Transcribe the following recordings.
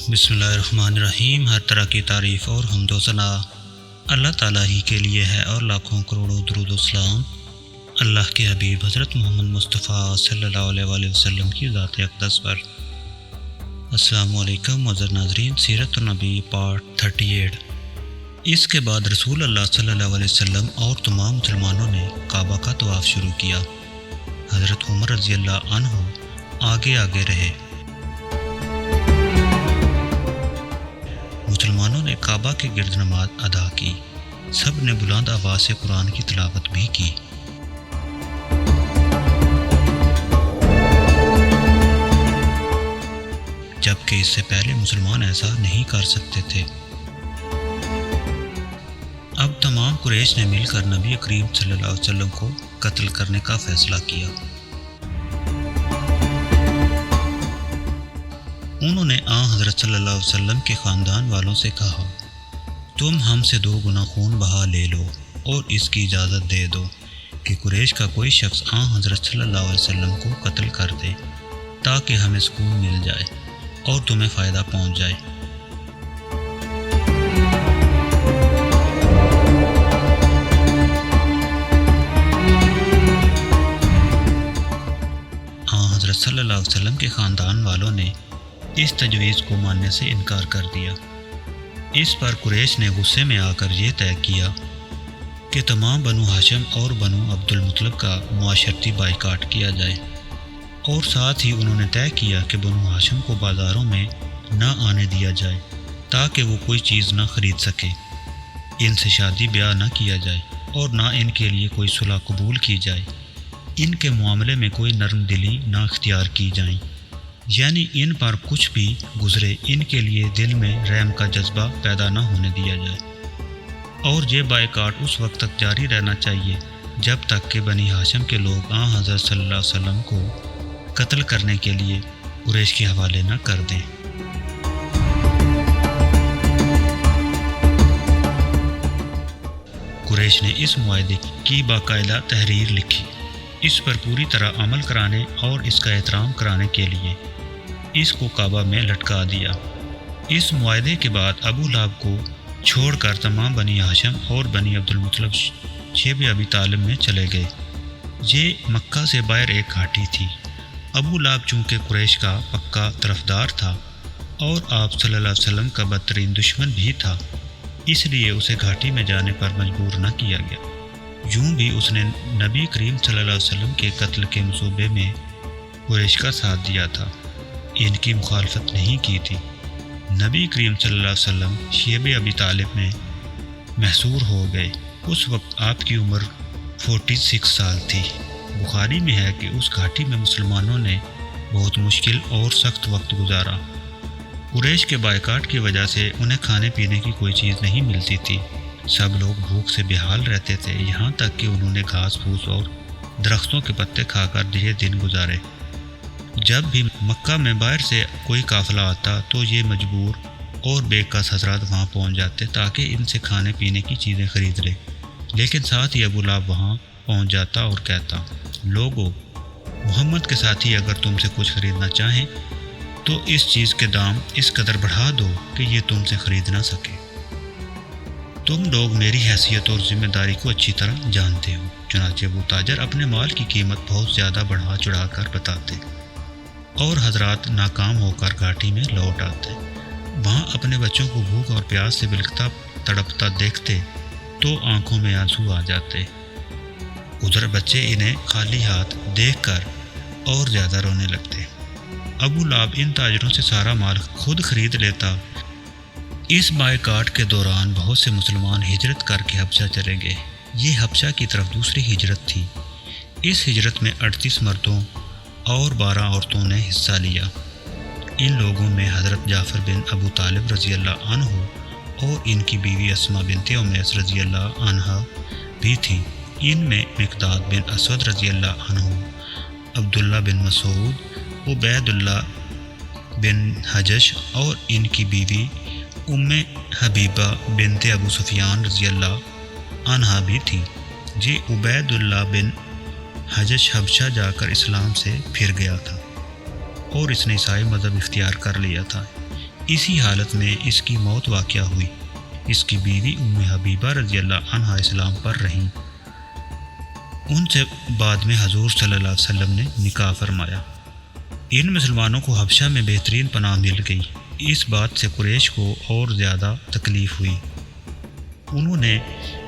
بسم اللہ الرحمن الرحیم۔ ہر طرح کی تعریف اور حمد و ثنا اللہ تعالیٰ ہی کے لیے ہے اور لاکھوں کروڑوں درود و سلام اللہ کے حبیب حضرت محمد مصطفیٰ صلی اللہ علیہ وآلہ وسلم کی ذات اقدس پر۔ السلام علیکم معزز ناظرین، سیرت النبی پارٹ 38۔ اس کے بعد رسول اللہ صلی اللہ علیہ وسلم اور تمام مسلمانوں نے کعبہ کا طواف شروع کیا۔ حضرت عمر رضی اللہ عنہ آگے آگے رہے۔ مسلمانوں نے کعبہ کے گرد نماز ادا کی۔ سب نے بلند آواز سے قرآن کی تلاوت بھی کی۔ جبکہ اس سے پہلے مسلمان ایسا نہیں کر سکتے تھے۔ اب تمام قریش نے مل کر نبی کریم صلی اللہ علیہ وسلم کو قتل کرنے کا فیصلہ کیا۔ انہوں نے حضرت صلی اللہ علیہ وسلم کے خاندان والوں سے کہا، تم ہم سے 2 گنا خون بہا لے لو اور اس کی اجازت دے دو کہ قریش کا کوئی شخص حضرت صلی اللہ علیہ وسلم کو قتل کر دے تاکہ ہمیں سکون مل جائے اور تمہیں فائدہ پہنچ جائے۔ حضرت صلی اللہ علیہ وسلم کے خاندان والوں نے اس تجویز کو ماننے سے انکار کر دیا۔ اس پر قریش نے غصے میں آ کر یہ طے کیا کہ تمام بنو ہاشم اور بنو عبد المطلب کا معاشرتی بائیکاٹ کیا جائے، اور ساتھ ہی انہوں نے طے کیا کہ بنو ہاشم کو بازاروں میں نہ آنے دیا جائے تاکہ وہ کوئی چیز نہ خرید سکے، ان سے شادی بیاہ نہ کیا جائے اور نہ ان کے لیے کوئی صلح قبول کی جائے، ان کے معاملے میں کوئی نرم دلی نہ اختیار کی جائیں، یعنی ان پر کچھ بھی گزرے ان کے لیے دل میں رحم کا جذبہ پیدا نہ ہونے دیا جائے، اور یہ بائیکاٹ اس وقت تک جاری رہنا چاہیے جب تک کہ بنی ہاشم کے لوگ حضرت صلی اللہ علیہ وسلم کو قتل کرنے کے لیے قریش کے حوالے نہ کر دیں۔ قریش نے اس معاہدے کی باقاعدہ تحریر لکھی۔ اس پر پوری طرح عمل کرانے اور اس کا احترام کرانے کے لیے اس کو کعبہ میں لٹکا دیا۔ اس معاہدے کے بعد ابو لہب کو چھوڑ کر تمام بنی ہاشم اور بنی عبد المطلب شیب ابی طالب میں چلے گئے۔ یہ مکہ سے باہر ایک گھاٹی تھی۔ ابو لہب چونکہ قریش کا پکا طرفدار تھا اور آپ صلی اللہ علیہ وسلم کا بدترین دشمن بھی تھا، اس لیے اسے گھاٹی میں جانے پر مجبور نہ کیا گیا۔ یوں بھی اس نے نبی کریم صلی اللہ علیہ وسلم کے قتل کے منصوبے میں قریش کا ساتھ دیا تھا، ان کی مخالفت نہیں کی تھی۔ نبی کریم صلی اللہ علیہ وسلم شیب ابی طالب میں محصور ہو گئے۔ اس وقت آپ کی عمر 46 سال تھی۔ بخاری میں ہے کہ اس گھاٹی میں مسلمانوں نے بہت مشکل اور سخت وقت گزارا۔ قریش کے بائیکاٹ کی وجہ سے انہیں کھانے پینے کی کوئی چیز نہیں ملتی تھی۔ سب لوگ بھوک سے بےحال رہتے تھے، یہاں تک کہ انہوں نے گھاس پھوس اور درختوں کے پتے کھا کر یہ دن گزارے۔ جب بھی مکہ میں باہر سے کوئی قافلہ آتا تو یہ مجبور اور بے کس حضرات وہاں پہنچ جاتے تاکہ ان سے کھانے پینے کی چیزیں خرید لیں، لیکن ساتھ ہی ابو لہب وہاں پہنچ جاتا اور کہتا، لوگو، محمد کے ساتھی اگر تم سے کچھ خریدنا چاہیں تو اس چیز کے دام اس قدر بڑھا دو کہ یہ تم سے خرید نہ سکے۔ تم لوگ میری حیثیت اور ذمہ داری کو اچھی طرح جانتے ہو۔ چنانچہ وہ تاجر اپنے مال کی قیمت بہت زیادہ بڑھا چڑھا کر بتاتے اور حضرات ناکام ہو کر گھاٹی میں لوٹ آتے۔ وہاں اپنے بچوں کو بھوک اور پیاس سے بلکتا تڑپتا دیکھتے تو آنکھوں میں آنسو آ جاتے۔ ادھر بچے انہیں خالی ہاتھ دیکھ کر اور زیادہ رونے لگتے۔ ابو لہب ان تاجروں سے سارا مال خود خرید لیتا۔ اس بائیکاٹ کے دوران بہت سے مسلمان ہجرت کر کے حبشہ چلے گئے۔ یہ حبشہ کی طرف دوسری ہجرت تھی۔ اس ہجرت میں 38 مردوں اور 12 عورتوں نے حصہ لیا۔ ان لوگوں میں حضرت جعفر بن ابو طالب رضی اللہ عنہ اور ان کی بیوی اسماء بنت امیس رضی اللہ عنہا بھی تھیں۔ ان میں مقداد بن اسود رضی اللہ عنہ، عبداللہ بن مسعود، عبید اللہ بن حجش اور ان کی بیوی حبیبہ بنت ابو سفیان رضی اللہ عنہا بھی تھیں۔ یہ عبید اللہ بن حجش حبشہ جا کر اسلام سے پھر گیا تھا اور اس نے عیسائی مذہب اختیار کر لیا تھا۔ اسی حالت میں اس کی موت واقع ہوئی۔ اس کی بیوی ام حبیبہ رضی اللہ عنہا اسلام پر رہیں۔ ان سے بعد میں حضور صلی اللہ علیہ وسلم نے نکاح فرمایا۔ ان مسلمانوں کو حبشہ میں بہترین پناہ مل گئی۔ اس بات سے قریش کو اور زیادہ تکلیف ہوئی۔ انہوں نے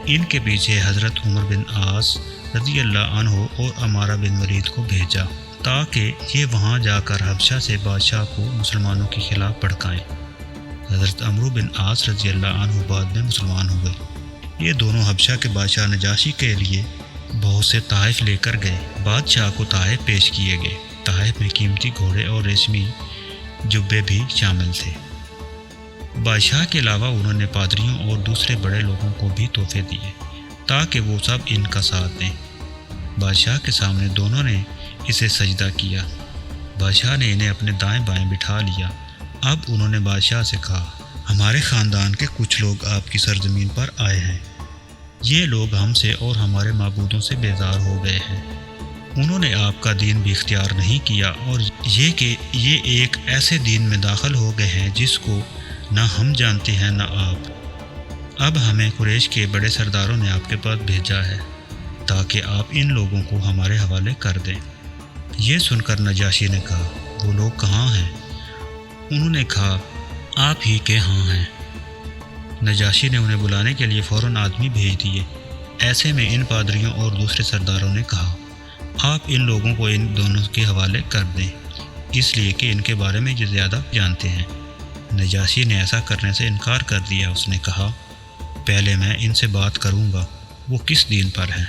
ان کے پیچھے حضرت عمر بن عاص رضی اللہ عنہ اور عمارہ بن ولید کو بھیجا تاکہ یہ وہاں جا کر حبشہ سے بادشاہ کو مسلمانوں کے خلاف بھڑکائیں۔ حضرت عمرو بن عاص رضی اللہ عنہ بعد میں مسلمان ہوئے۔ یہ دونوں حبشہ کے بادشاہ نجاشی کے لیے بہت سے تحائف لے کر گئے۔ بادشاہ کو تحائف پیش کیے گئے۔ تحائف میں قیمتی گھوڑے اور ریشمی جبے بھی شامل تھے۔ بادشاہ کے علاوہ انہوں نے پادریوں اور دوسرے بڑے لوگوں کو بھی تحفے دیے تاکہ وہ سب ان کا ساتھ دیں۔ بادشاہ کے سامنے دونوں نے اسے سجدہ کیا۔ بادشاہ نے انہیں اپنے دائیں بائیں بٹھا لیا۔ اب انہوں نے بادشاہ سے کہا، ہمارے خاندان کے کچھ لوگ آپ کی سرزمین پر آئے ہیں۔ یہ لوگ ہم سے اور ہمارے معبودوں سے بیزار ہو گئے ہیں۔ انہوں نے آپ کا دین بھی اختیار نہیں کیا اور یہ کہ یہ ایک ایسے دین میں داخل ہو گئے ہیں جس کو نہ ہم جانتے ہیں نہ آپ۔ اب ہمیں قریش کے بڑے سرداروں نے آپ کے پاس بھیجا ہے تاکہ آپ ان لوگوں کو ہمارے حوالے کر دیں۔ یہ سن کر نجاشی نے کہا، وہ لوگ کہاں ہیں؟ انہوں نے کہا، آپ ہی کے ہاں ہیں۔ نجاشی نے انہیں بلانے کے لیے فوراً آدمی بھیج دیے۔ ایسے میں ان پادریوں اور دوسرے سرداروں نے کہا، آپ ان لوگوں کو ان دونوں کے حوالے کر دیں، اس لیے کہ ان کے بارے میں یہ زیادہ جانتے ہیں۔ نجاشی نے ایسا کرنے سے انکار کر دیا۔ اس نے کہا، پہلے میں ان سے بات کروں گا، وہ کس دین پر ہیں۔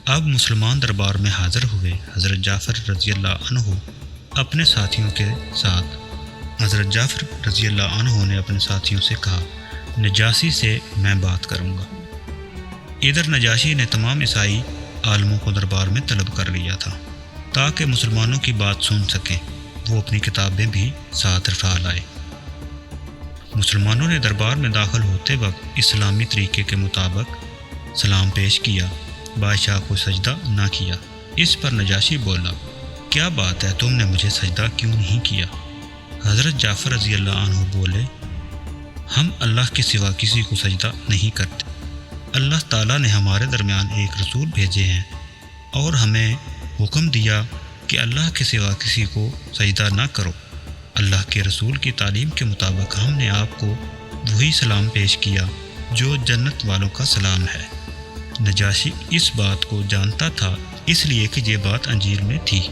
اب مسلمان دربار میں حاضر ہوئے۔ حضرت جعفر رضی اللہ عنہ اپنے ساتھیوں کے ساتھ حضرت جعفر رضی اللہ عنہ نے اپنے ساتھیوں سے کہا، نجاشی سے میں بات کروں گا۔ ادھر نجاشی نے تمام عیسائی عالموں کو دربار میں طلب کر لیا تھا تاکہ مسلمانوں کی بات سن سکیں۔ وہ اپنی کتابیں بھی ساتھ رکھا لائے۔ مسلمانوں نے دربار میں داخل ہوتے وقت اسلامی طریقے کے مطابق سلام پیش کیا۔ بادشاہ کو سجدہ نہ کیا۔ اس پر نجاشی بولا، کیا بات ہے، تم نے مجھے سجدہ کیوں نہیں کیا؟ حضرت جعفر رضی اللہ عنہ بولے، ہم اللہ کے سوا کسی کو سجدہ نہیں کرتے۔ اللہ تعالیٰ نے ہمارے درمیان ایک رسول بھیجے ہیں اور ہمیں حکم دیا کہ اللہ کے سوا کسی کو سجدہ نہ کرو۔ اللہ کے رسول کی تعلیم کے مطابق ہم نے آپ کو وہی سلام پیش کیا جو جنت والوں کا سلام ہے۔ نجاشی اس بات کو جانتا تھا اس لیے کہ یہ بات انجیل میں تھی۔